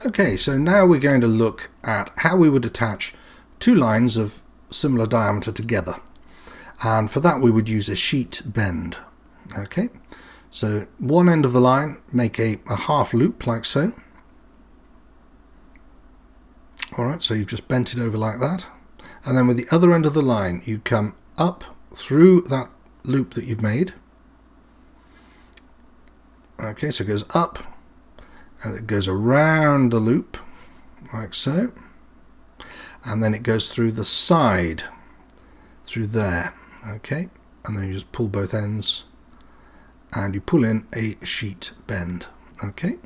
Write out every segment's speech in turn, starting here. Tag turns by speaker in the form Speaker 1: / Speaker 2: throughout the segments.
Speaker 1: Okay, so now we're going to look at how we would attach two lines of similar diameter together. And for that we would use a sheet bend. Okay, so one end of the line, make a half loop like so. Alright, so you've just bent it over like that. And then with the other end of the line, you come up through that loop that you've made. Okay, so it goes up, and it goes around the loop, like so. And then it goes through the side, through there. Okay, and then you just pull both ends, and you pull in a sheet bend. Okay,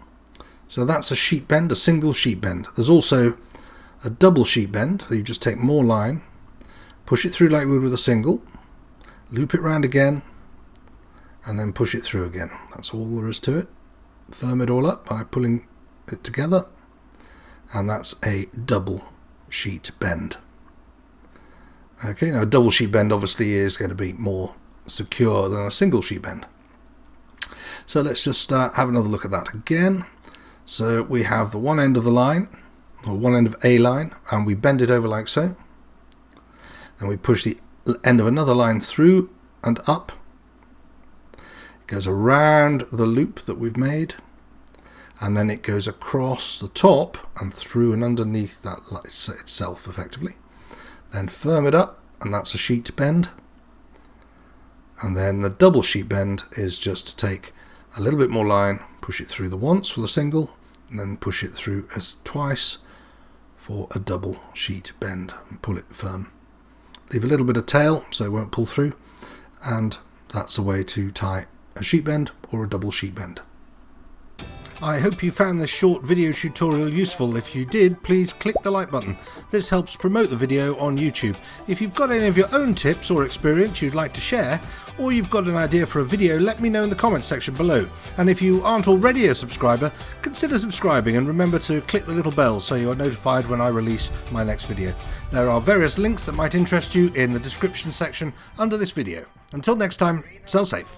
Speaker 1: so that's a sheet bend, a single sheet bend. There's also a double sheet bend, so you just take more line, push it through like we would with a single, loop it round again, and then push it through again. That's all there is to it. Firm it all up by pulling it together, and that's a double sheet bend. Okay, now a double sheet bend obviously is going to be more secure than a single sheet bend. So let's just have another look at that again. So we have the one end of the line, or one end of a line, and we bend it over like so. Then we push the end of another line through and up. It goes around the loop that we've made, and then it goes across the top and through and underneath that itself effectively. Then firm it up, and that's a sheet bend. And then the double sheet bend is just to take a little bit more line, push it through the once for the single, and then push it through as twice for a double sheet bend, and pull it firm. Leave a little bit of tail so it won't pull through, and that's the way to tie a sheet bend or a double sheet bend. I hope you found this short video tutorial useful. If you did, please click the like button. This helps promote the video on YouTube. If you've got any of your own tips or experience you'd like to share, or you've got an idea for a video, let me know in the comments section below. And if you aren't already a subscriber, consider subscribing, and remember to click the little bell so you are notified when I release my next video. There are various links that might interest you in the description section under this video. Until next time, sail safe.